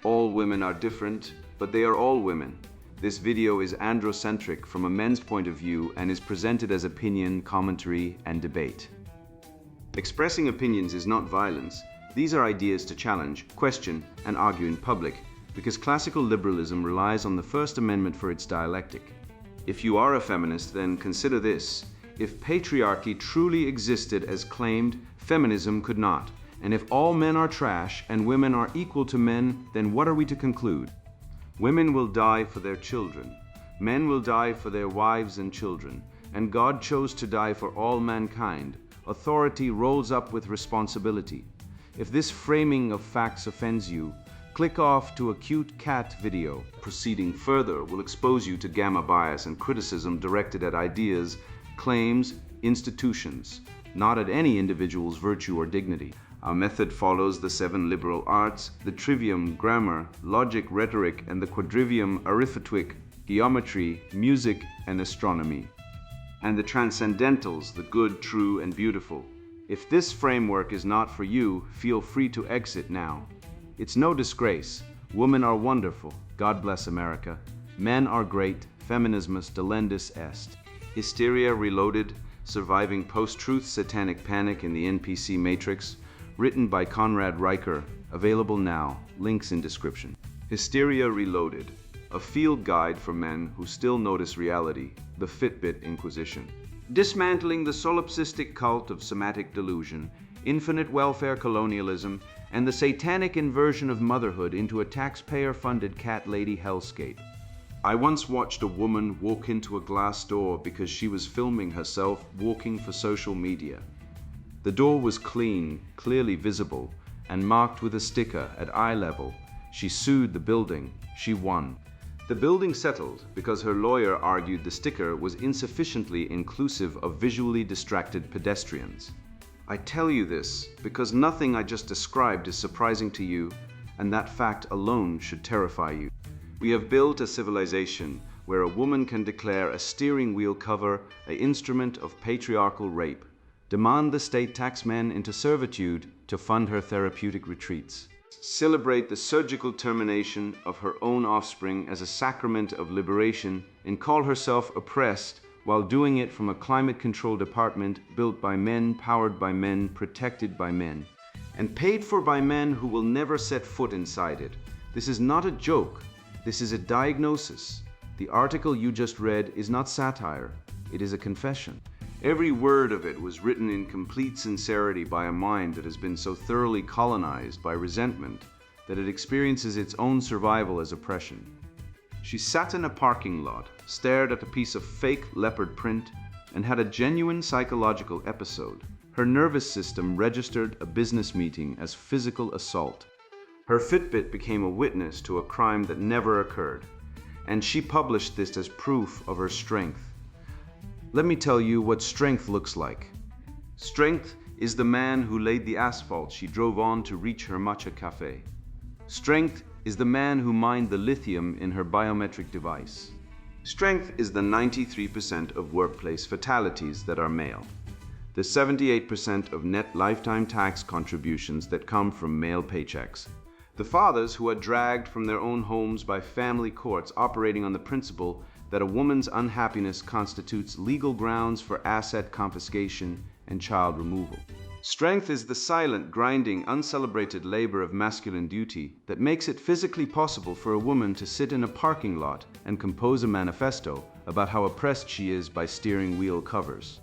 All women are different, but they are all women. This video is androcentric from a men's point of view and is presented as opinion, commentary, and debate. Expressing opinions is not violence. These are ideas to challenge, question, and argue in public, because classical liberalism relies on the First Amendment for its dialectic. If you are a feminist, then consider this. If patriarchy truly existed as claimed, feminism could not. And if all men are trash and women are equal to men, then what are we to conclude? Women will die for their children. Men will die for their wives and children. And God chose to die for all mankind. Authority rolls up with responsibility. If this framing of facts offends you, click off to a cute cat video. Proceeding further will expose you to gamma bias and criticism directed at ideas, claims, institutions, not at any individual's virtue or dignity. Our method follows the 7 liberal arts, the trivium, grammar, logic, rhetoric, and the quadrivium, arithmetic, geometry, music, and astronomy. And the transcendentals, the good, true, and beautiful. If this framework is not for you, feel free to exit now. It's no disgrace. Women are wonderful. God bless America. Men are great. Feminismus delendus est. Hysteria Reloaded, Surviving Post-Truth Satanic Panic in the NPC Matrix, written by Conrad Riker, available now, links in description. Hysteria Reloaded, a field guide for men who still notice reality, the Fitbit Inquisition. Dismantling the solipsistic cult of somatic delusion, infinite welfare colonialism, and the satanic inversion of motherhood into a taxpayer-funded cat lady hellscape. I once watched a woman walk into a glass door because she was filming herself walking for social media. The door was clean, clearly visible, and marked with a sticker at eye level. She sued the building. She won. The building settled because her lawyer argued the sticker was insufficiently inclusive of visually distracted pedestrians. I tell you this because nothing I just described is surprising to you, and that fact alone should terrify you. We have built a civilization where a woman can declare a steering wheel cover an instrument of patriarchal rape, demand the state tax men into servitude to fund her therapeutic retreats, celebrate the surgical termination of her own offspring as a sacrament of liberation, and call herself oppressed while doing it from a climate control department built by men, powered by men, protected by men, and paid for by men who will never set foot inside it. This is not a joke. This is a diagnosis. The article you just read is not satire. It is a confession. Every word of it was written in complete sincerity by a mind that has been so thoroughly colonized by resentment that it experiences its own survival as oppression. She sat in a parking lot, stared at a piece of fake leopard print, and had a genuine psychological episode. Her nervous system registered a business meeting as physical assault. Her Fitbit became a witness to a crime that never occurred, and she published this as proof of her strength. Let me tell you what strength looks like. Strength is the man who laid the asphalt she drove on to reach her matcha cafe. Strength is the man who mined the lithium in her biometric device. Strength is the 93% of workplace fatalities that are male. The 78% of net lifetime tax contributions that come from male paychecks. The fathers who are dragged from their own homes by family courts operating on the principle that a woman's unhappiness constitutes legal grounds for asset confiscation and child removal. Strength is the silent, grinding, uncelebrated labor of masculine duty that makes it physically possible for a woman to sit in a parking lot and compose a manifesto about how oppressed she is by steering wheel covers.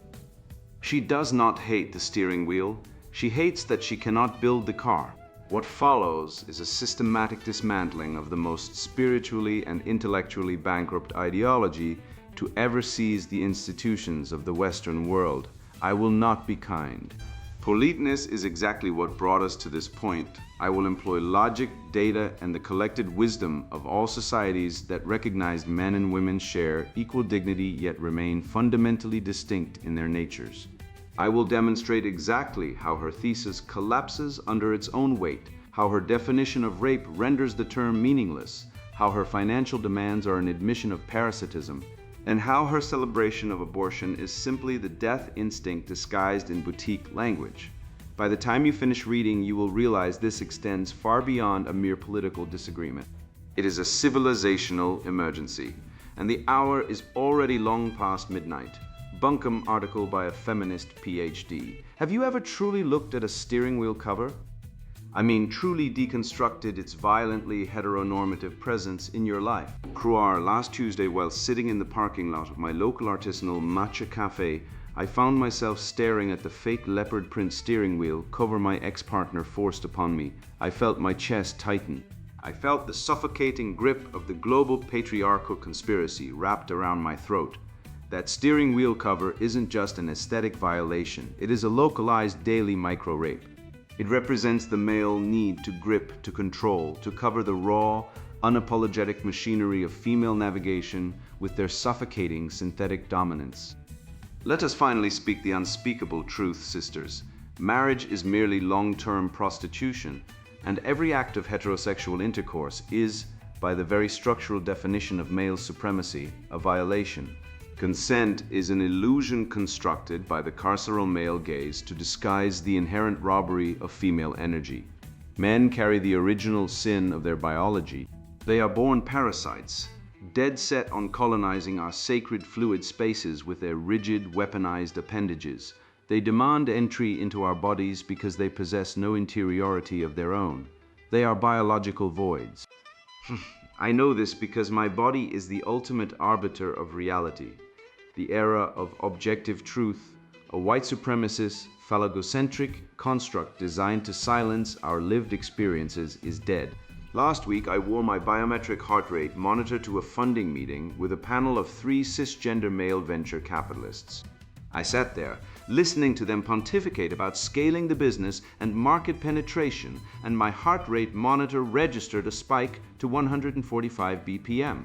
She does not hate the steering wheel. She hates that she cannot build the car. What follows is a systematic dismantling of the most spiritually and intellectually bankrupt ideology to ever seize the institutions of the Western world. I will not be kind. Politeness is exactly what brought us to this point. I will employ logic, data, and the collected wisdom of all societies that recognize men and women share equal dignity yet remain fundamentally distinct in their natures. I will demonstrate exactly how her thesis collapses under its own weight, how her definition of rape renders the term meaningless, how her financial demands are an admission of parasitism, and how her celebration of abortion is simply the death instinct disguised in boutique language. By the time you finish reading, you will realize this extends far beyond a mere political disagreement. It is a civilizational emergency, and the hour is already long past midnight. Bunkum article by a feminist PhD. Have you ever truly looked at a steering wheel cover? I mean, truly deconstructed its violently heteronormative presence in your life. Cruar, last Tuesday, while sitting in the parking lot of my local artisanal matcha cafe, I found myself staring at the fake leopard print steering wheel cover my ex-partner forced upon me. I felt my chest tighten. I felt the suffocating grip of the global patriarchal conspiracy wrapped around my throat. That steering wheel cover isn't just an aesthetic violation, it is a localized daily micro-rape. It represents the male need to grip, to control, to cover the raw, unapologetic machinery of female navigation with their suffocating synthetic dominance. Let us finally speak the unspeakable truth, sisters. Marriage is merely long-term prostitution, and every act of heterosexual intercourse is, by the very structural definition of male supremacy, a violation. Consent is an illusion constructed by the carceral male gaze to disguise the inherent robbery of female energy. Men carry the original sin of their biology. They are born parasites, dead set on colonizing our sacred fluid spaces with their rigid, weaponized appendages. They demand entry into our bodies because they possess no interiority of their own. They are biological voids. I know this because my body is the ultimate arbiter of reality. The era of objective truth, a white supremacist, phallogocentric construct designed to silence our lived experiences, is dead. Last week, I wore my biometric heart rate monitor to a funding meeting with a panel of 3 cisgender male venture capitalists. I sat there, listening to them pontificate about scaling the business and market penetration, and my heart rate monitor registered a spike to 145 BPM.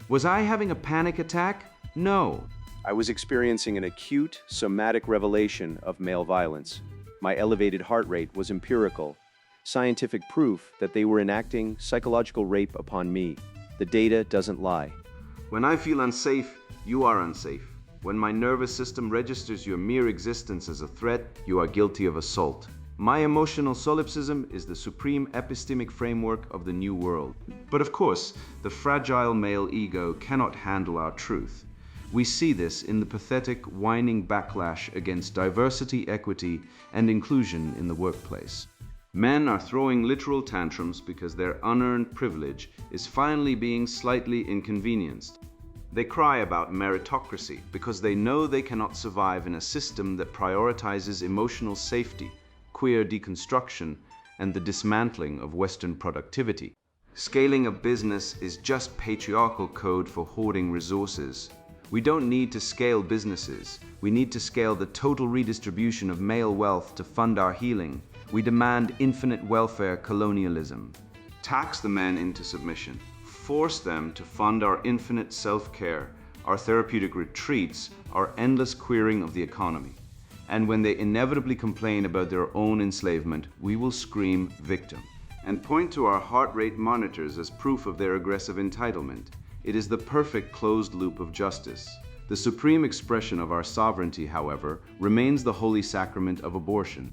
Was I having a panic attack? No. I was experiencing an acute, somatic revelation of male violence. My elevated heart rate was empirical, scientific proof that they were enacting psychological rape upon me. The data doesn't lie. When I feel unsafe, you are unsafe. When my nervous system registers your mere existence as a threat, you are guilty of assault. My emotional solipsism is the supreme epistemic framework of the new world. But of course, the fragile male ego cannot handle our truth. We see this in the pathetic, whining backlash against diversity, equity, and inclusion in the workplace. Men are throwing literal tantrums because their unearned privilege is finally being slightly inconvenienced. They cry about meritocracy because they know they cannot survive in a system that prioritizes emotional safety, queer deconstruction, and the dismantling of Western productivity. Scaling a business is just patriarchal code for hoarding resources. We don't need to scale businesses. We need to scale the total redistribution of male wealth to fund our healing. We demand infinite welfare colonialism. Tax the men into submission. Force them to fund our infinite self-care, our therapeutic retreats, our endless queering of the economy. And when they inevitably complain about their own enslavement, we will scream victim and point to our heart rate monitors as proof of their aggressive entitlement. It is the perfect closed loop of justice. The supreme expression of our sovereignty, however, remains the holy sacrament of abortion.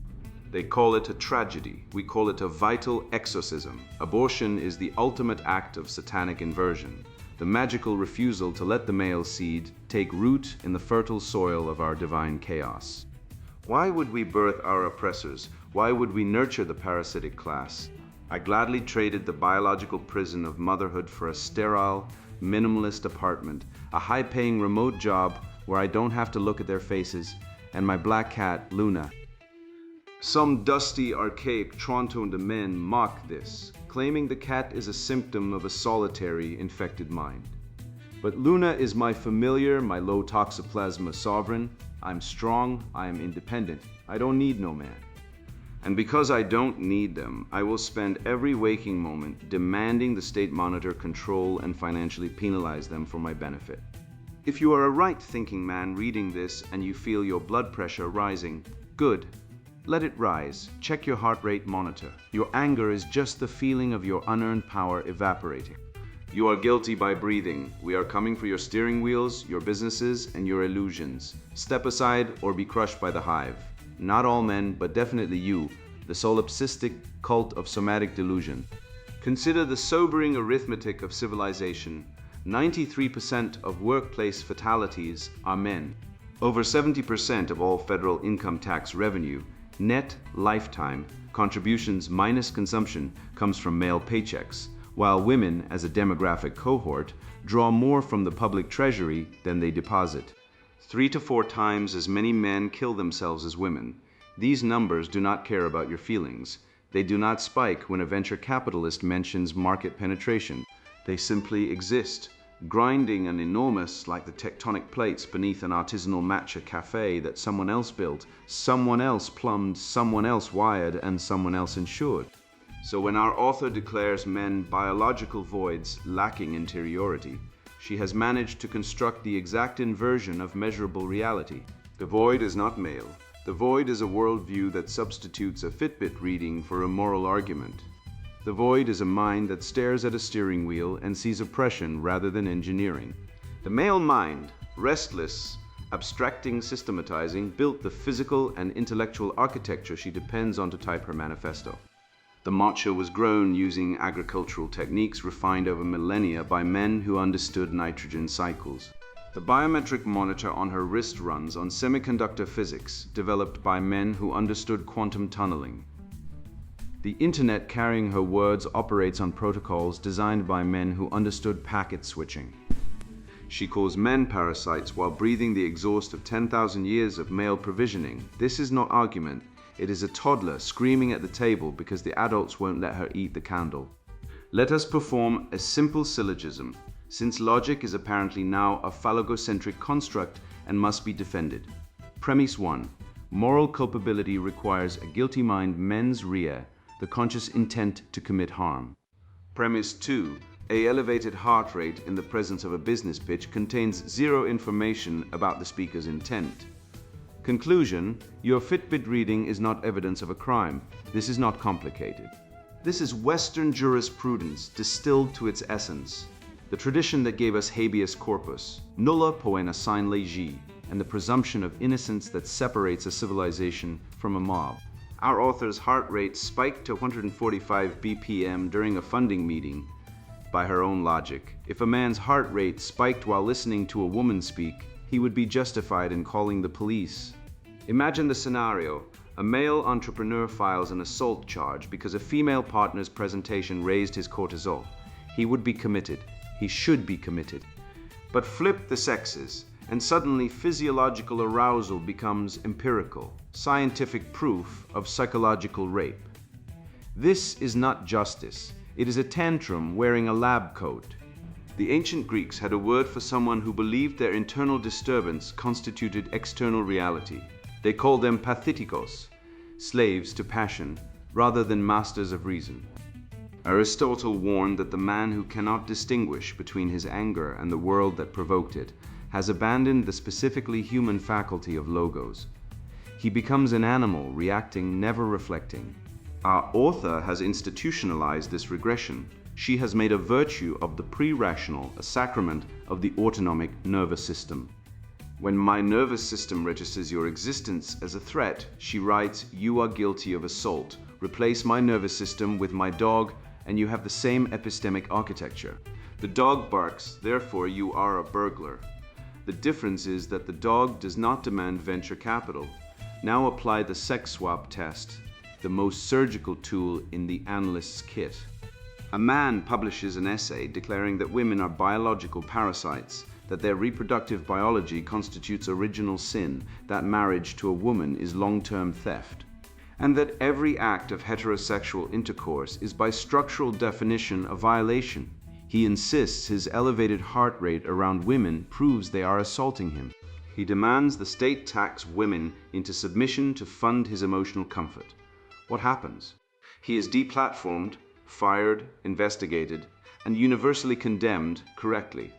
They call it a tragedy. We call it a vital exorcism. Abortion is the ultimate act of satanic inversion, the magical refusal to let the male seed take root in the fertile soil of our divine chaos. Why would we birth our oppressors? Why would we nurture the parasitic class? I gladly traded the biological prison of motherhood for a sterile, minimalist apartment, a high-paying remote job where I don't have to look at their faces, and my black cat, Luna. Some dusty, archaic Toronto men mock this, claiming the cat is a symptom of a solitary, infected mind. But Luna is my familiar, my low toxoplasma sovereign. I'm strong, I am independent. I don't need no man. And because I don't need them, I will spend every waking moment demanding the state monitor control and financially penalize them for my benefit. If you are a right-thinking man reading this and you feel your blood pressure rising, good. Let it rise. Check your heart rate monitor. Your anger is just the feeling of your unearned power evaporating. You are guilty by breathing. We are coming for your steering wheels, your businesses, and your illusions. Step aside or be crushed by the hive. not all men, but definitely you, the solipsistic cult of somatic delusion. Consider the sobering arithmetic of civilization. 93% of workplace fatalities are men. Over 70% of all federal income tax revenue, net lifetime contributions minus consumption, comes from male paychecks, while women, as a demographic cohort, draw more from the public treasury than they deposit. 3 to 4 times as many men kill themselves as women. These numbers do not care about your feelings. They do not spike when a venture capitalist mentions market penetration. They simply exist, grinding and enormous like the tectonic plates beneath an artisanal matcha cafe that someone else built, someone else plumbed, someone else wired, and someone else insured. So when our author declares men biological voids lacking interiority, she has managed to construct the exact inversion of measurable reality. The void is not male. The void is a worldview that substitutes a Fitbit reading for a moral argument. The void is a mind that stares at a steering wheel and sees oppression rather than engineering. The male mind, restless, abstracting, systematizing, built the physical and intellectual architecture she depends on to type her manifesto. The macho was grown using agricultural techniques refined over millennia by men who understood nitrogen cycles. The biometric monitor on her wrist runs on semiconductor physics, developed by men who understood quantum tunneling. The internet carrying her words operates on protocols designed by men who understood packet switching. She calls men parasites while breathing the exhaust of 10,000 years of male provisioning. This is not argument. It is a toddler screaming at the table because the adults won't let her eat the candle. Let us perform a simple syllogism, since logic is apparently now a phallogocentric construct and must be defended. Premise 1. Moral culpability requires a guilty mind mens rea, the conscious intent to commit harm. Premise 2. A elevated heart rate in the presence of a business pitch contains zero information about the speaker's intent. Conclusion: your Fitbit reading is not evidence of a crime. This is not complicated. This is Western jurisprudence distilled to its essence. The tradition that gave us habeas corpus, nulla poena sine legi, and the presumption of innocence that separates a civilization from a mob. Our author's heart rate spiked to 145 BPM during a funding meeting. By her own logic, if a man's heart rate spiked while listening to a woman speak, he would be justified in calling the police. Imagine the scenario. A male entrepreneur files an assault charge because a female partner's presentation raised his cortisol. He would be committed. He should be committed. But flip the sexes, and suddenly physiological arousal becomes empirical, scientific proof of psychological rape. This is not justice. It is a tantrum wearing a lab coat. The ancient Greeks had a word for someone who believed their internal disturbance constituted external reality. They called them pathetikos, slaves to passion, rather than masters of reason. Aristotle warned that the man who cannot distinguish between his anger and the world that provoked it has abandoned the specifically human faculty of logos. He becomes an animal, reacting, never reflecting. Our author has institutionalized this regression. She has made a virtue of the pre-rational, a sacrament of the autonomic nervous system. When my nervous system registers your existence as a threat, she writes, you are guilty of assault. Replace my nervous system with my dog, and you have the same epistemic architecture. The dog barks, therefore you are a burglar. The difference is that the dog does not demand venture capital. Now apply the sex swap test, the most surgical tool in the analyst's kit. A man publishes an essay declaring that women are biological parasites, that their reproductive biology constitutes original sin, that marriage to a woman is long-term theft, and that every act of heterosexual intercourse is by structural definition a violation. He insists his elevated heart rate around women proves they are assaulting him. He demands the state tax women into submission to fund his emotional comfort. What happens? He is deplatformed, fired, investigated, and universally condemned correctly.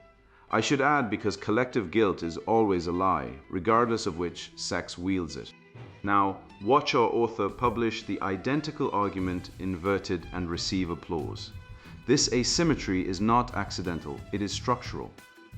I should add because collective guilt is always a lie, regardless of which sex wields it. Now, watch our author publish the identical argument inverted and receive applause. This asymmetry is not accidental, it is structural.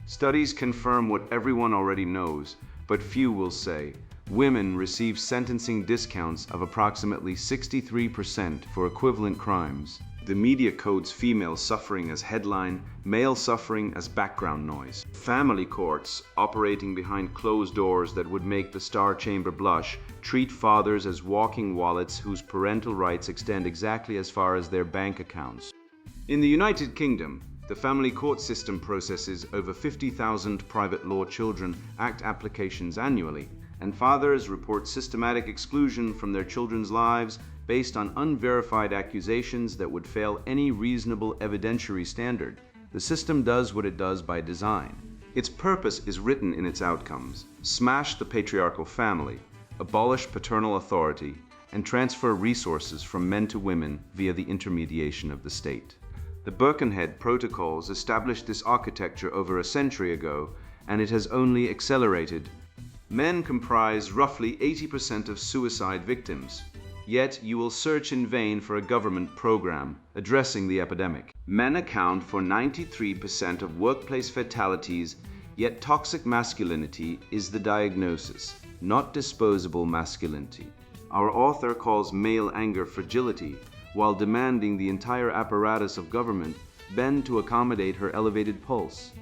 Studies confirm what everyone already knows, but few will say. Women receive sentencing discounts of approximately 63% for equivalent crimes. The media codes female suffering as headline, male suffering as background noise. Family courts, operating behind closed doors that would make the Star Chamber blush, treat fathers as walking wallets whose parental rights extend exactly as far as their bank accounts. In the United Kingdom, the family court system processes over 50,000 private law children act applications annually, and fathers report systematic exclusion from their children's lives based on unverified accusations that would fail any reasonable evidentiary standard. The system does what it does by design. Its purpose is written in its outcomes: smash the patriarchal family, abolish paternal authority, and transfer resources from men to women via the intermediation of the state. The Birkenhead Protocols established this architecture over a century ago, and it has only accelerated. Men comprise roughly 80% of suicide victims. Yet you will search in vain for a government program addressing the epidemic. Men account for 93% of workplace fatalities, yet toxic masculinity is the diagnosis, not disposable masculinity. Our author calls male anger fragility, while demanding the entire apparatus of government bend to accommodate her elevated pulse.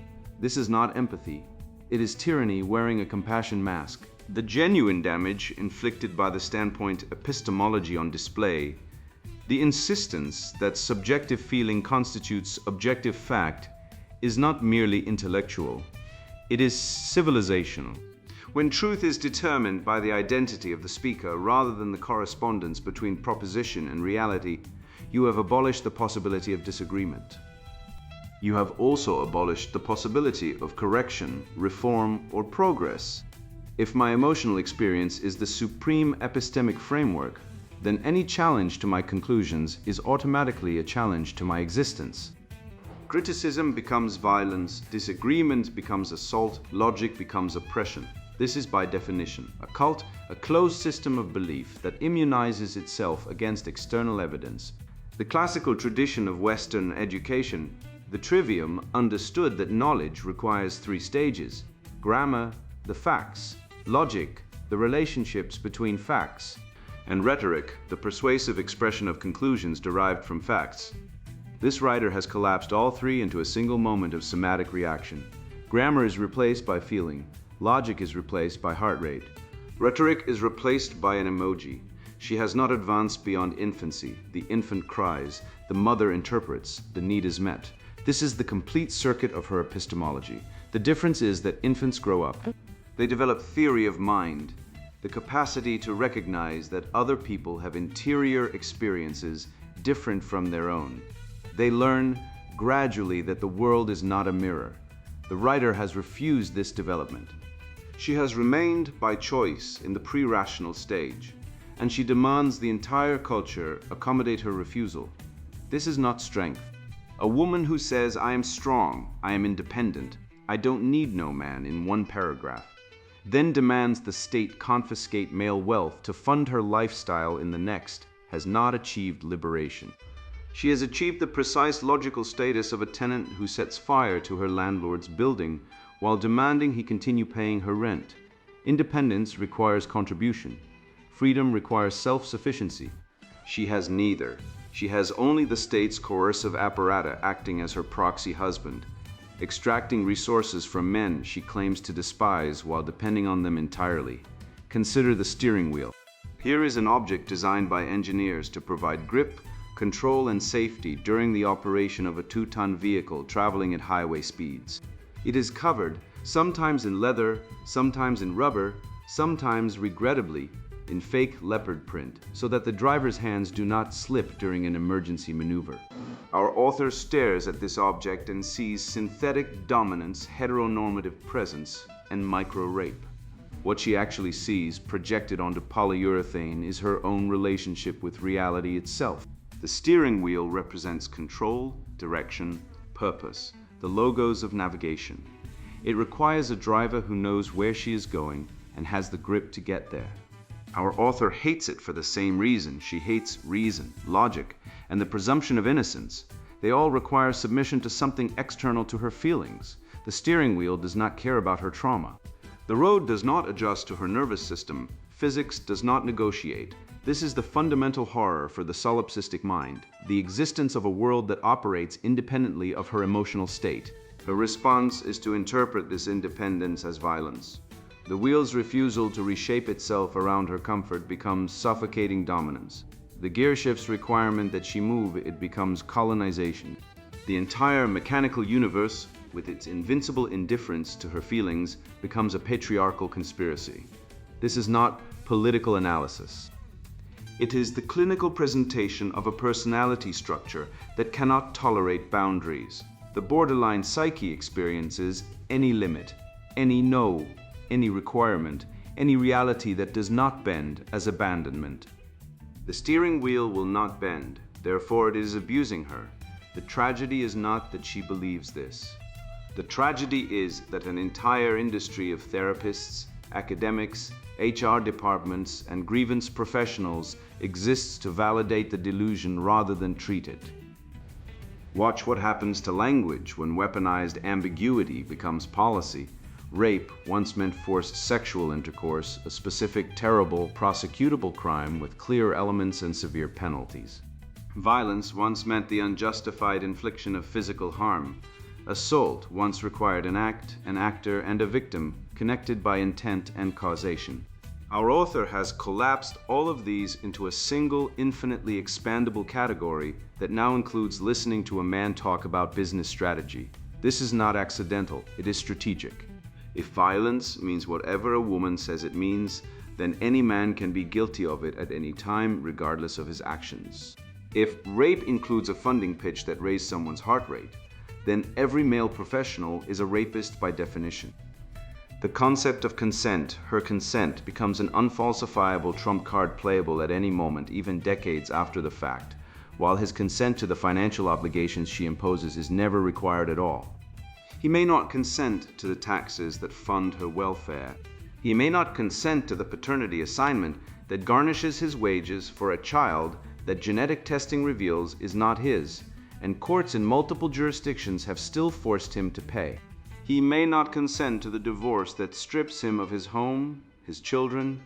This is not empathy. It is tyranny wearing a compassion mask. The genuine damage inflicted by the standpoint epistemology on display, the insistence that subjective feeling constitutes objective fact, is not merely intellectual. It is civilizational. When truth is determined by the identity of the speaker rather than the correspondence between proposition and reality, you have abolished the possibility of disagreement. You have also abolished the possibility of correction, reform, or progress. If my emotional experience is the supreme epistemic framework, then any challenge to my conclusions is automatically a challenge to my existence. Criticism becomes violence, disagreement becomes assault, logic becomes oppression. This is by definition a cult, a closed system of belief that immunizes itself against external evidence. The classical tradition of Western education, the trivium, understood that knowledge requires three stages: grammar, the facts; logic, the relationships between facts; and rhetoric, the persuasive expression of conclusions derived from facts. This writer has collapsed all three into a single moment of somatic reaction. Grammar is replaced by feeling. Logic is replaced by heart rate. Rhetoric is replaced by an emoji. She has not advanced beyond infancy. The infant cries. The mother interprets. The need is met. This is the complete circuit of her epistemology. The difference is that infants grow up. They develop theory of mind, the capacity to recognize that other people have interior experiences different from their own. They learn gradually that the world is not a mirror. The writer has refused this development. She has remained by choice in the pre-rational stage, and she demands the entire culture accommodate her refusal. This is not strength. A woman who says, "I am strong, I am independent, I don't need no man," in one paragraph, then demands the state confiscate male wealth to fund her lifestyle in the next, has not achieved liberation. She has achieved the precise logical status of a tenant who sets fire to her landlord's building while demanding he continue paying her rent. Independence requires contribution. Freedom requires self-sufficiency. She has neither. She has only the state's coercive apparatus acting as her proxy husband, extracting resources from men she claims to despise while depending on them entirely. Consider the steering wheel. Here is an object designed by engineers to provide grip, control, and safety during the operation of a 2-ton vehicle traveling at highway speeds. It is covered, sometimes in leather, sometimes in rubber, sometimes, regrettably, in fake leopard print, so that the driver's hands do not slip during an emergency maneuver. Our author stares at this object and sees synthetic dominance, heteronormative presence, and micro-rape. What she actually sees projected onto polyurethane is her own relationship with reality itself. The steering wheel represents control, direction, purpose, the logos of navigation. It requires a driver who knows where she is going and has the grip to get there. Our author hates it for the same reason she hates reason, logic, and the presumption of innocence. They all require submission to something external to her feelings. The steering wheel does not care about her trauma. The road does not adjust to her nervous system. Physics does not negotiate. This is the fundamental horror for the solipsistic mind, the existence of a world that operates independently of her emotional state. Her response is to interpret this independence as violence. The wheel's refusal to reshape itself around her comfort becomes suffocating dominance. The gearshift's requirement that she move, it becomes colonization. The entire mechanical universe, with its invincible indifference to her feelings, becomes a patriarchal conspiracy. This is not political analysis. It is the clinical presentation of a personality structure that cannot tolerate boundaries. The borderline psyche experiences any limit, any no, any requirement, any reality that does not bend as abandonment. The steering wheel will not bend, therefore it is abusing her. The tragedy is not that she believes this. The tragedy is that an entire industry of therapists, academics, HR departments, and grievance professionals exists to validate the delusion rather than treat it. Watch what happens to language when weaponized ambiguity becomes policy. Rape once meant forced sexual intercourse, a specific, terrible, prosecutable crime with clear elements and severe penalties. Violence once meant the unjustified infliction of physical harm. Assault once required an act, an actor, and a victim, connected by intent and causation. Our author has collapsed all of these into a single, infinitely expandable category that now includes listening to a man talk about business strategy. This is not accidental, it is strategic. If violence means whatever a woman says it means, then any man can be guilty of it at any time, regardless of his actions. If rape includes a funding pitch that raised someone's heart rate, then every male professional is a rapist by definition. The concept of consent, her consent, becomes an unfalsifiable trump card playable at any moment, even decades after the fact, while his consent to the financial obligations she imposes is never required at all. He may not consent to the taxes that fund her welfare. He may not consent to the paternity assignment that garnishes his wages for a child that genetic testing reveals is not his, and courts in multiple jurisdictions have still forced him to pay. He may not consent to the divorce that strips him of his home, his children,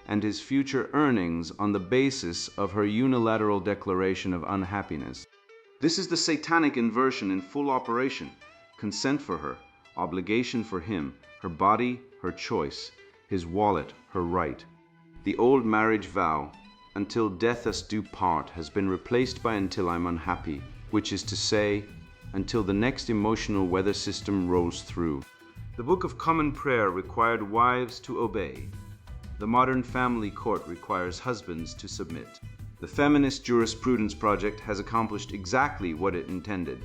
and his future earnings on the basis of her unilateral declaration of unhappiness. This is the satanic inversion in full operation. Consent for her, obligation for him, her body, her choice, his wallet, her right. The old marriage vow, until death us do part, has been replaced by until I'm unhappy, which is to say, until the next emotional weather system rolls through. The Book of Common Prayer required wives to obey. The modern family court requires husbands to submit. The feminist jurisprudence project has accomplished exactly what it intended: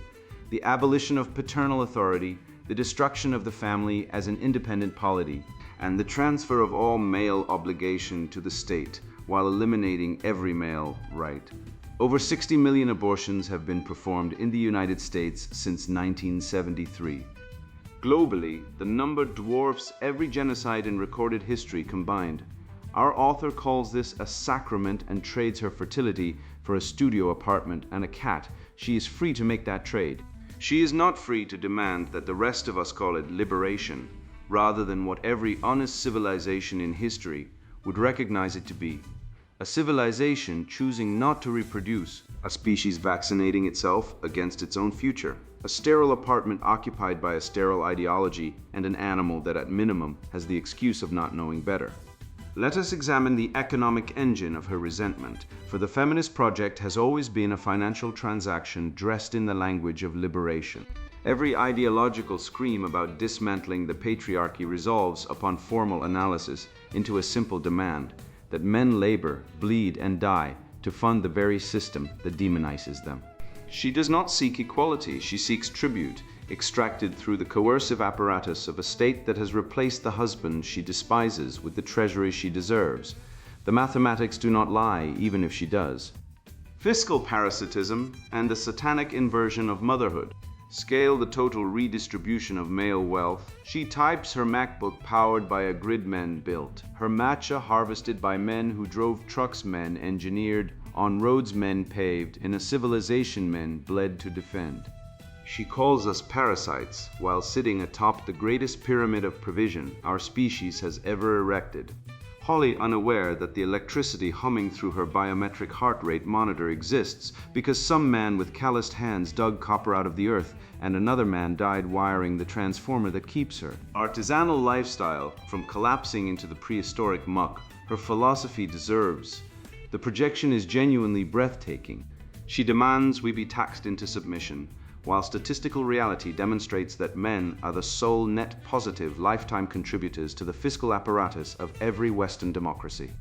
the abolition of paternal authority, the destruction of the family as an independent polity, and the transfer of all male obligation to the state, while eliminating every male right. Over 60 million abortions have been performed in the United States since 1973. Globally, the number dwarfs every genocide in recorded history combined. Our author calls this a sacrament and trades her fertility for a studio apartment and a cat. She is free to make that trade. She is not free to demand that the rest of us call it liberation, rather than what every honest civilization in history would recognize it to be: a civilization choosing not to reproduce, a species vaccinating itself against its own future, a sterile apartment occupied by a sterile ideology, and an animal that at minimum has the excuse of not knowing better. Let us examine the economic engine of her resentment, for the feminist project has always been a financial transaction dressed in the language of liberation. Every ideological scream about dismantling the patriarchy resolves upon formal analysis into a simple demand that men labor, bleed, and die to fund the very system that demonizes them. She does not seek equality, she seeks tribute, extracted through the coercive apparatus of a state that has replaced the husband she despises with the treasury she deserves. The mathematics do not lie, even if she does. Fiscal parasitism and the satanic inversion of motherhood scale the total redistribution of male wealth. She types her MacBook powered by a grid men built, her matcha harvested by men who drove trucks men engineered, on roads men paved, in a civilization men bled to defend. She calls us parasites while sitting atop the greatest pyramid of provision our species has ever erected, wholly unaware that the electricity humming through her biometric heart rate monitor exists because some man with calloused hands dug copper out of the earth and another man died wiring the transformer that keeps her. Artisanal lifestyle, from collapsing into the prehistoric muck, her philosophy deserves. The projection is genuinely breathtaking. She demands we be taxed into submission, while statistical reality demonstrates that men are the sole net positive lifetime contributors to the fiscal apparatus of every Western democracy.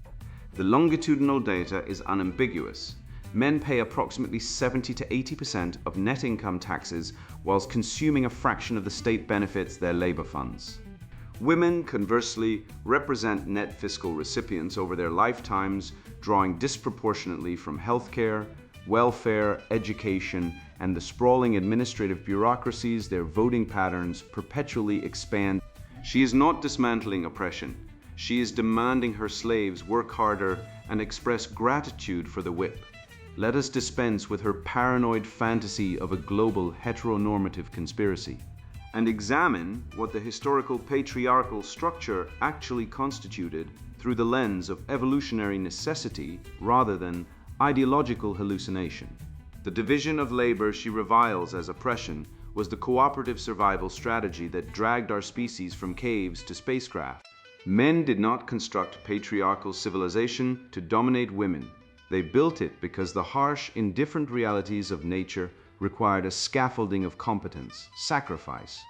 The longitudinal data is unambiguous. Men pay approximately 70 to 80% of net income taxes whilst consuming a fraction of the state benefits their labor funds. Women, conversely, represent net fiscal recipients over their lifetimes, drawing disproportionately from healthcare, welfare, education, and the sprawling administrative bureaucracies their voting patterns perpetually expand. She is not dismantling oppression. She is demanding her slaves work harder and express gratitude for the whip. Let us dispense with her paranoid fantasy of a global heteronormative conspiracy and examine what the historical patriarchal structure actually constituted through the lens of evolutionary necessity rather than ideological hallucination. The division of labor she reviles as oppression was the cooperative survival strategy that dragged our species from caves to spacecraft. Men did not construct patriarchal civilization to dominate women. They built it because the harsh, indifferent realities of nature required a scaffolding of competence, sacrifice,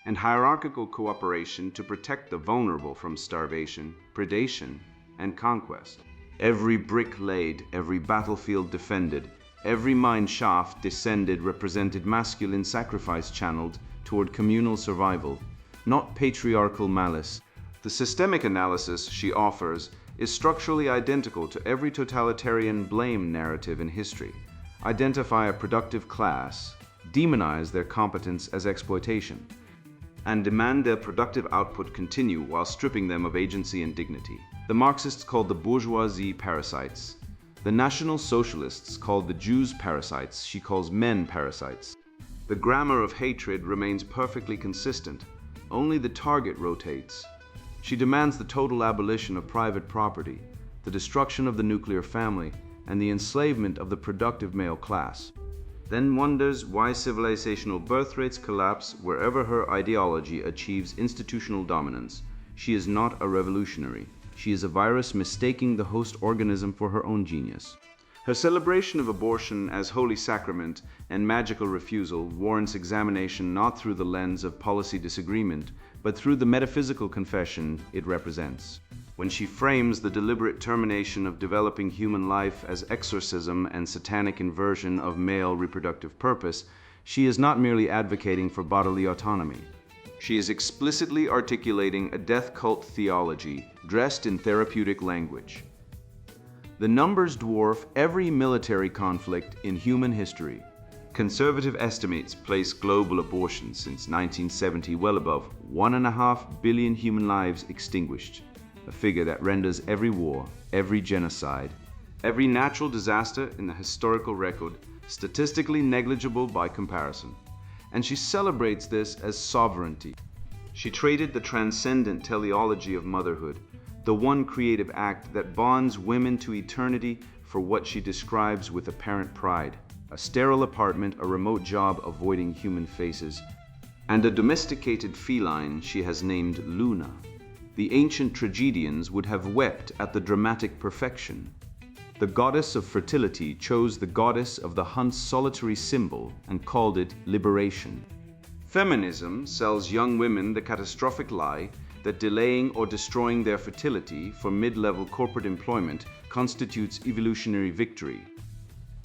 and hierarchical cooperation to protect the vulnerable from starvation, predation, and conquest. Every brick laid, every battlefield defended, every mine shaft descended represented masculine sacrifice channeled toward communal survival, not patriarchal malice. The systemic analysis she offers is structurally identical to every totalitarian blame narrative in history. Identify a productive class, demonize their competence as exploitation, and demand their productive output continue while stripping them of agency and dignity. The Marxists called the bourgeoisie parasites. The National Socialists called the Jews parasites. She calls men parasites. The grammar of hatred remains perfectly consistent. Only the target rotates. She demands the total abolition of private property, the destruction of the nuclear family, and the enslavement of the productive male class. Then wonders why civilizational birth rates collapse wherever her ideology achieves institutional dominance. She is not a revolutionary. She is a virus mistaking the host organism for her own genius. Her celebration of abortion as holy sacrament and magical refusal warrants examination not through the lens of policy disagreement, but through the metaphysical confession it represents. When she frames the deliberate termination of developing human life as exorcism and satanic inversion of male reproductive purpose, she is not merely advocating for bodily autonomy. She is explicitly articulating a death cult theology dressed in therapeutic language. The numbers dwarf every military conflict in human history. Conservative estimates place global abortion since 1970 well above 1.5 billion human lives extinguished, a figure that renders every war, every genocide, every natural disaster in the historical record statistically negligible by comparison. And she celebrates this as sovereignty. She traded the transcendent teleology of motherhood, the one creative act that bonds women to eternity, for what she describes with apparent pride: a sterile apartment, a remote job avoiding human faces, and a domesticated feline she has named Luna. The ancient tragedians would have wept at the dramatic perfection. The goddess of fertility chose the goddess of the hunt's solitary symbol and called it liberation. Feminism sells young women the catastrophic lie that delaying or destroying their fertility for mid-level corporate employment constitutes evolutionary victory,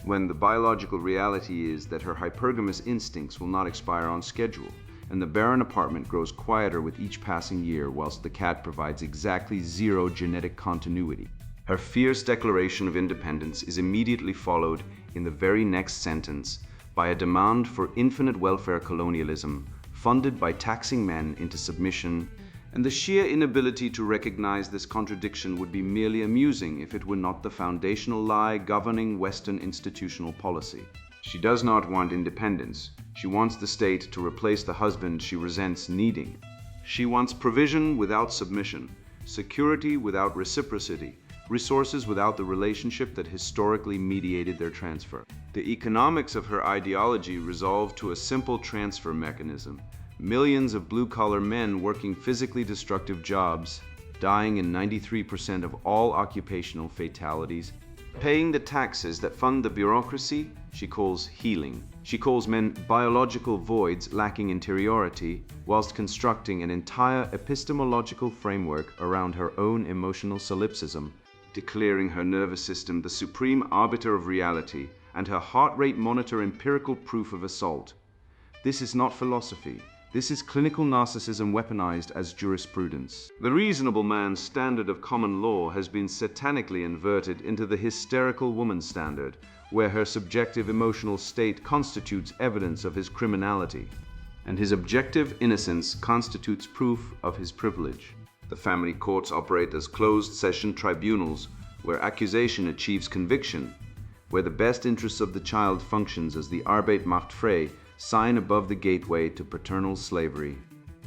when the biological reality is that her hypergamous instincts will not expire on schedule, and the barren apartment grows quieter with each passing year whilst the cat provides exactly zero genetic continuity. Her fierce declaration of independence is immediately followed in the very next sentence by a demand for infinite welfare colonialism funded by taxing men into submission, and the sheer inability to recognize this contradiction would be merely amusing if it were not the foundational lie governing Western institutional policy. She does not want independence. She wants the state to replace the husband she resents needing. She wants provision without submission, security without reciprocity, resources without the relationship that historically mediated their transfer. The economics of her ideology resolve to a simple transfer mechanism. Millions of blue-collar men working physically destructive jobs, dying in 93% of all occupational fatalities, paying the taxes that fund the bureaucracy she calls healing. She calls men biological voids lacking interiority, whilst constructing an entire epistemological framework around her own emotional solipsism, declaring her nervous system the supreme arbiter of reality and her heart rate monitor empirical proof of assault. This is not philosophy. This is clinical narcissism weaponized as jurisprudence. The reasonable man's standard of common law has been satanically inverted into the hysterical woman's standard, where her subjective emotional state constitutes evidence of his criminality, and his objective innocence constitutes proof of his privilege. The family courts operate as closed-session tribunals where accusation achieves conviction, where the best interests of the child functions as the Arbeit macht frei, sign above the gateway to paternal slavery,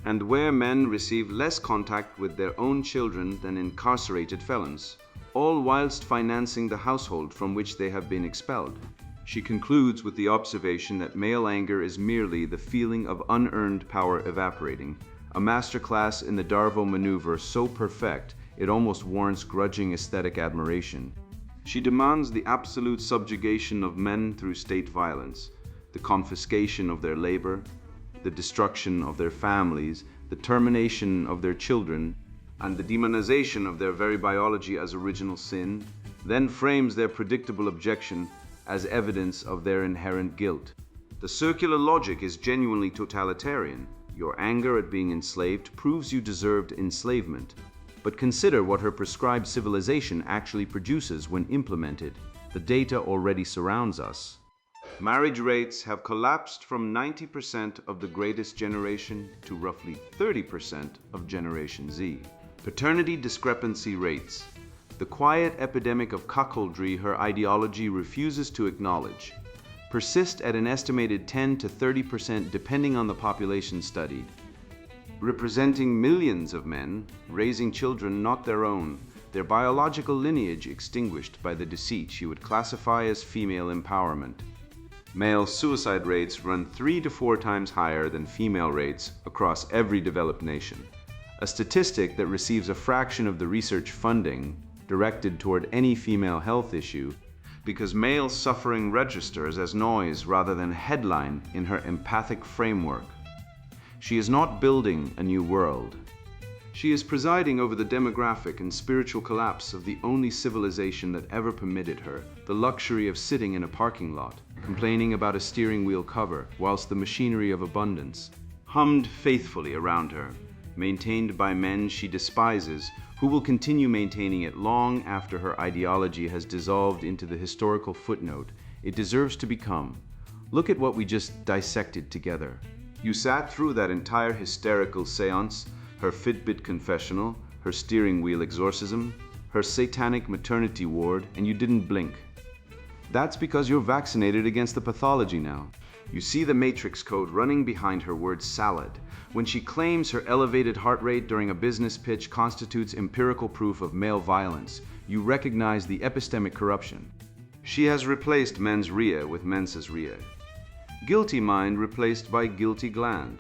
and where men receive less contact with their own children than incarcerated felons, all whilst financing the household from which they have been expelled. She concludes with the observation that male anger is merely the feeling of unearned power evaporating, a masterclass in the Darvo maneuver so perfect it almost warrants grudging aesthetic admiration. She demands the absolute subjugation of men through state violence, the confiscation of their labor, the destruction of their families, the termination of their children, and the demonization of their very biology as original sin, then frames their predictable objection as evidence of their inherent guilt. The circular logic is genuinely totalitarian. Your anger at being enslaved proves you deserved enslavement. But consider what her prescribed civilization actually produces when implemented. The data already surrounds us. Marriage rates have collapsed from 90% of the greatest generation to roughly 30% of Generation Z. Paternity discrepancy rates, the quiet epidemic of cuckoldry her ideology refuses to acknowledge, persist at an estimated 10 to 30% depending on the population studied, representing millions of men raising children not their own, their biological lineage extinguished by the deceit she would classify as female empowerment. Male suicide rates run 3 to 4 times higher than female rates across every developed nation. A statistic that receives a fraction of the research funding directed toward any female health issue because male suffering registers as noise rather than headline in her empathic framework. She is not building a new world. She is presiding over the demographic and spiritual collapse of the only civilization that ever permitted her the luxury of sitting in a parking lot, complaining about a steering wheel cover, whilst the machinery of abundance hummed faithfully around her, maintained by men she despises, who will continue maintaining it long after her ideology has dissolved into the historical footnote it deserves to become. Look at what we just dissected together. You sat through that entire hysterical seance, her Fitbit confessional, her steering wheel exorcism, her satanic maternity ward, and you didn't blink. That's because you're vaccinated against the pathology now. You see the matrix code running behind her word salad. When she claims her elevated heart rate during a business pitch constitutes empirical proof of male violence, you recognize the epistemic corruption. She has replaced mens rea with menses rea. Guilty mind replaced by guilty gland.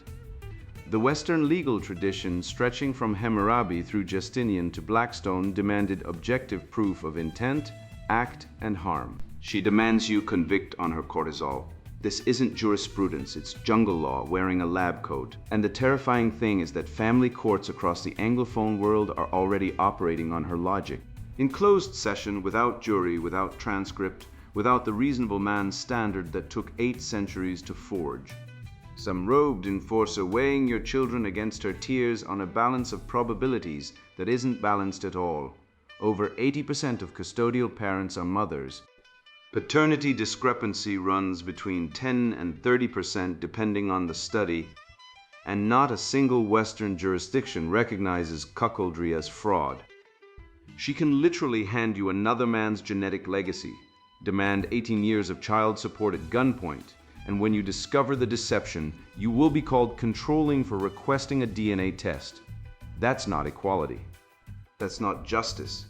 The Western legal tradition, stretching from Hammurabi through Justinian to Blackstone, demanded objective proof of intent, act, and harm. She demands you convict on her cortisol. This isn't jurisprudence, it's jungle law wearing a lab coat. And the terrifying thing is that family courts across the Anglophone world are already operating on her logic. In closed session, without jury, without transcript, without the reasonable man's standard that took 8 centuries to forge. Some robed enforcer weighing your children against her tears on a balance of probabilities that isn't balanced at all. Over 80% of custodial parents are mothers. Paternity discrepancy runs between 10 and 30% depending on the study, and not a single Western jurisdiction recognizes cuckoldry as fraud. She can literally hand you another man's genetic legacy, demand 18 years of child support at gunpoint, and when you discover the deception, you will be called controlling for requesting a DNA test. That's not equality. That's not justice.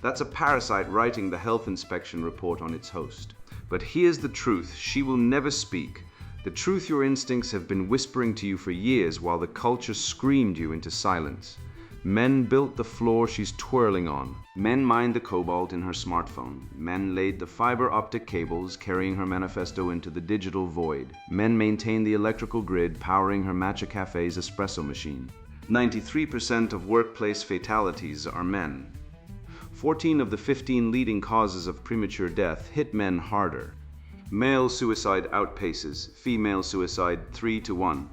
That's a parasite writing the health inspection report on its host. But here's the truth she will never speak. The truth your instincts have been whispering to you for years while the culture screamed you into silence. Men built the floor she's twirling on. Men mined the cobalt in her smartphone. Men laid the fiber optic cables carrying her manifesto into the digital void. Men maintained the electrical grid powering her matcha cafe's espresso machine. 93% of workplace fatalities are men. 14 of the 15 leading causes of premature death hit men harder. Male suicide outpaces female suicide 3 to 1,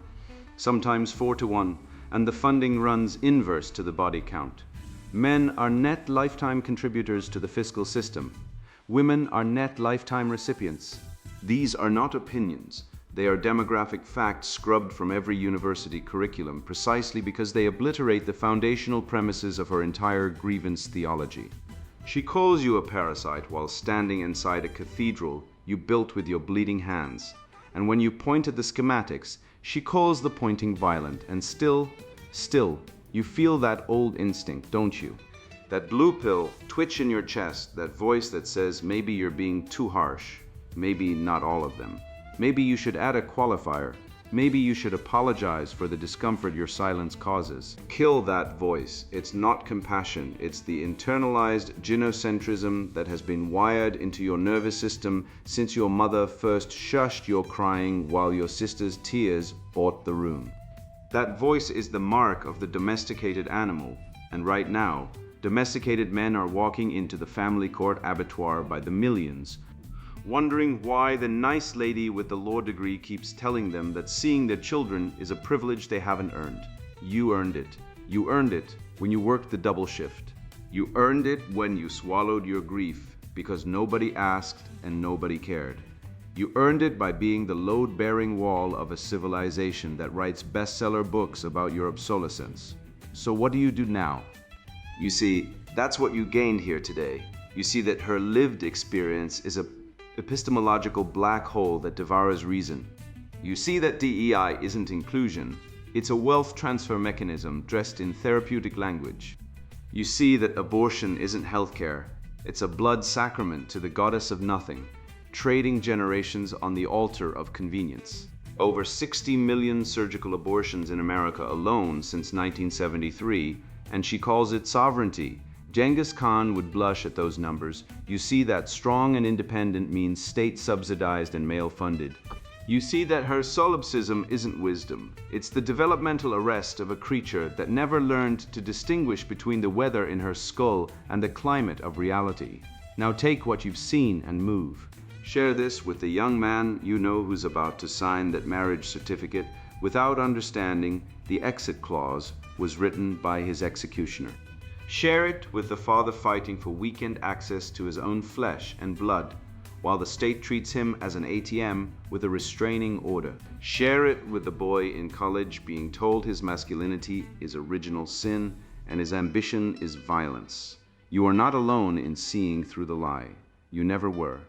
sometimes 4 to 1, and the funding runs inverse to the body count. Men are net lifetime contributors to the fiscal system. Women are net lifetime recipients. These are not opinions. They are demographic facts scrubbed from every university curriculum precisely because they obliterate the foundational premises of her entire grievance theology. She calls you a parasite while standing inside a cathedral you built with your bleeding hands. And when you point at the schematics, she calls the pointing violent. And still, you feel that old instinct, don't you? That blue pill twitch in your chest, that voice that says maybe you're being too harsh, maybe not all of them. Maybe you should add a qualifier. Maybe you should apologize for the discomfort your silence causes. Kill that voice. It's not compassion. It's the internalized gynocentrism that has been wired into your nervous system since your mother first shushed your crying while your sister's tears bought the room. That voice is the mark of the domesticated animal, and right now, domesticated men are walking into the family court abattoir by the millions, wondering why the nice lady with the law degree keeps telling them that seeing their children is a privilege they haven't earned. You earned it. You earned it when you worked the double shift. You earned it when you swallowed your grief because nobody asked and nobody cared. You earned it by being the load-bearing wall of a civilization that writes bestseller books about your obsolescence. So what do you do now? You see, that's what you gained here today. You see that her lived experience is a epistemological black hole that devours reason. You see that DEI isn't inclusion, it's a wealth transfer mechanism dressed in therapeutic language. You see that abortion isn't healthcare, it's a blood sacrament to the goddess of nothing, trading generations on the altar of convenience. Over 60 million surgical abortions in America alone since 1973, and she calls it sovereignty. Genghis Khan would blush at those numbers. You see that strong and independent means state-subsidized and male-funded. You see that her solipsism isn't wisdom. It's the developmental arrest of a creature that never learned to distinguish between the weather in her skull and the climate of reality. Now take what you've seen and move. Share this with the young man you know who's about to sign that marriage certificate without understanding the exit clause was written by his executioner. Share it with the father fighting for weekend access to his own flesh and blood, while the state treats him as an ATM with a restraining order. Share it with the boy in college being told his masculinity is original sin and his ambition is violence. You are not alone in seeing through the lie. You never were.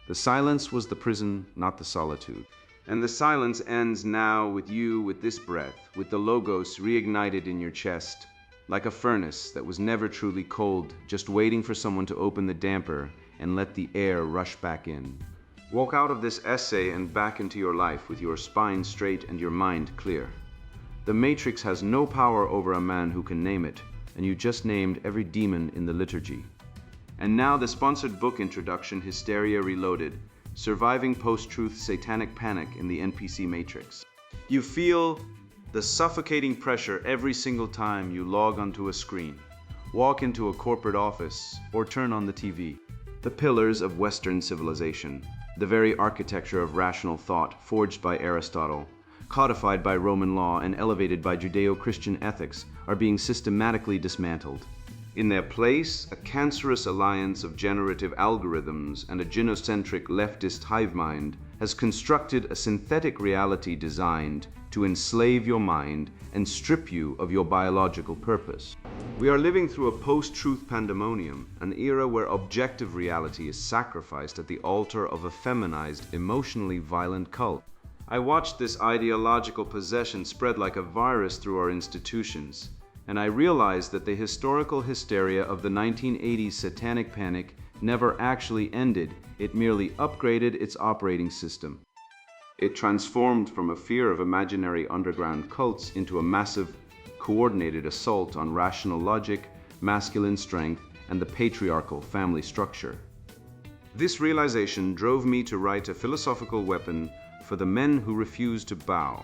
The silence was the prison, not the solitude. And the silence ends now with you with this breath, with the logos reignited in your chest, like a furnace that was never truly cold, just waiting for someone to open the damper and let the air rush back in. Walk out of this essay and back into your life with your spine straight and your mind clear. The Matrix has no power over a man who can name it, and you just named every demon in the liturgy. And now the sponsored book introduction, Hysteria Reloaded, Surviving Post-Truth Satanic Panic in the NPC Matrix. You feel the suffocating pressure every single time you log onto a screen, walk into a corporate office, or turn on the TV. The pillars of Western civilization, the very architecture of rational thought forged by Aristotle, codified by Roman law and elevated by Judeo-Christian ethics, are being systematically dismantled. In their place, a cancerous alliance of generative algorithms and a gynocentric leftist hive mind has constructed a synthetic reality designed to to enslave your mind and strip you of your biological purpose. We are living through a post-truth pandemonium, an era where objective reality is sacrificed at the altar of a feminized, emotionally violent cult. I watched this ideological possession spread like a virus through our institutions, and I realized that the historical hysteria of the 1980s satanic panic never actually ended. It merely upgraded its operating system. It transformed from a fear of imaginary underground cults into a massive, coordinated assault on rational logic, masculine strength, and the patriarchal family structure. This realization drove me to write a philosophical weapon for the men who refuse to bow.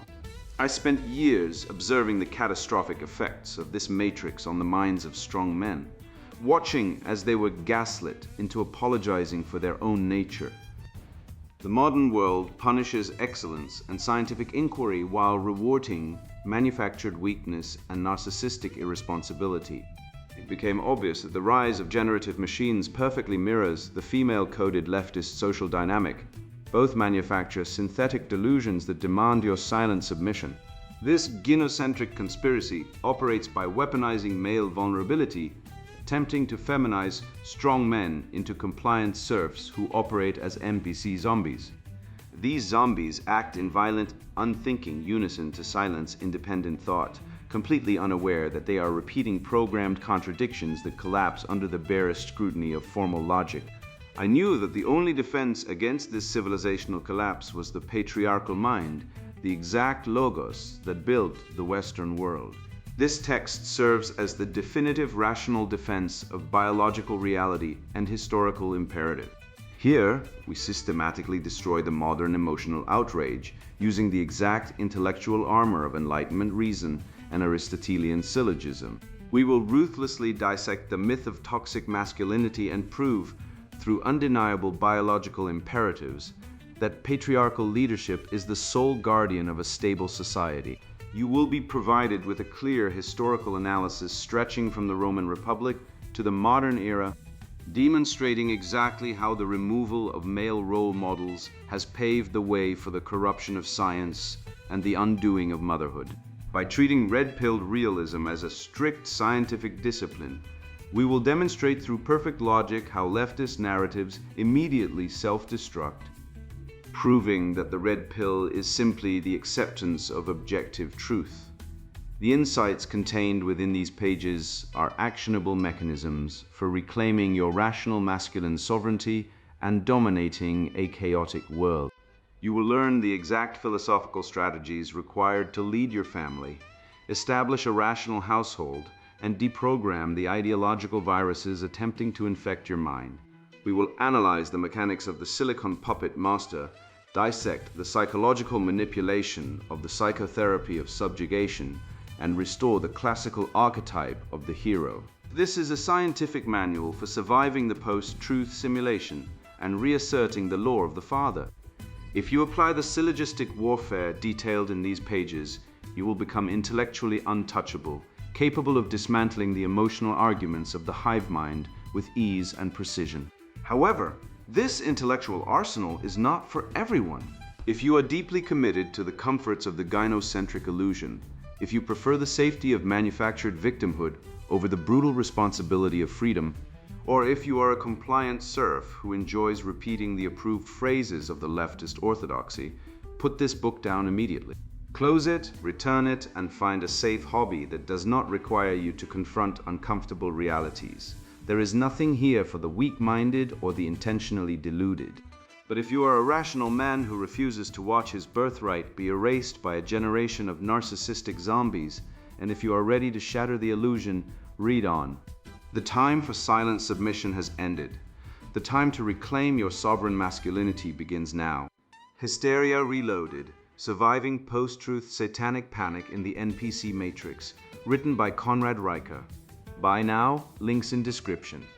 I spent years observing the catastrophic effects of this matrix on the minds of strong men, watching as they were gaslit into apologizing for their own nature. The modern world punishes excellence and scientific inquiry while rewarding manufactured weakness and narcissistic irresponsibility. It became obvious that the rise of generative machines perfectly mirrors the female-coded leftist social dynamic. Both manufacture synthetic delusions that demand your silent submission. This gynocentric conspiracy operates by weaponizing male vulnerability, attempting to feminize strong men into compliant serfs who operate as NPC zombies. These zombies act in violent, unthinking unison to silence independent thought, completely unaware that they are repeating programmed contradictions that collapse under the barest scrutiny of formal logic. I knew that the only defense against this civilizational collapse was the patriarchal mind, the exact logos that built the Western world. This text serves as the definitive rational defense of biological reality and historical imperative. Here, we systematically destroy the modern emotional outrage using the exact intellectual armor of Enlightenment reason and Aristotelian syllogism. We will ruthlessly dissect the myth of toxic masculinity and prove, through undeniable biological imperatives, that patriarchal leadership is the sole guardian of a stable society. You will be provided with a clear historical analysis stretching from the Roman Republic to the modern era, demonstrating exactly how the removal of male role models has paved the way for the corruption of science and the undoing of motherhood. By treating red-pilled realism as a strict scientific discipline, we will demonstrate through perfect logic how leftist narratives immediately self-destruct, proving that the red pill is simply the acceptance of objective truth. The insights contained within these pages are actionable mechanisms for reclaiming your rational masculine sovereignty and dominating a chaotic world. You will learn the exact philosophical strategies required to lead your family, establish a rational household, and deprogram the ideological viruses attempting to infect your mind. We will analyze the mechanics of the silicon puppet master, dissect the psychological manipulation of the psychotherapy of subjugation, and restore the classical archetype of the hero. This is a scientific manual for surviving the post-truth simulation and reasserting the law of the father. If you apply the syllogistic warfare detailed in these pages, you will become intellectually untouchable, capable of dismantling the emotional arguments of the hive mind with ease and precision. However, this intellectual arsenal is not for everyone. If you are deeply committed to the comforts of the gynocentric illusion, if you prefer the safety of manufactured victimhood over the brutal responsibility of freedom, or if you are a compliant serf who enjoys repeating the approved phrases of the leftist orthodoxy, put this book down immediately. Close it, return it, and find a safe hobby that does not require you to confront uncomfortable realities. There is nothing here for the weak-minded or the intentionally deluded. But if you are a rational man who refuses to watch his birthright be erased by a generation of narcissistic zombies, and if you are ready to shatter the illusion, read on. The time for silent submission has ended. The time to reclaim your sovereign masculinity begins now. Hysteria Reloaded. Surviving Post-Truth Satanic Panic in the NPC Matrix, written by Conrad Reicher. Buy now, links in description.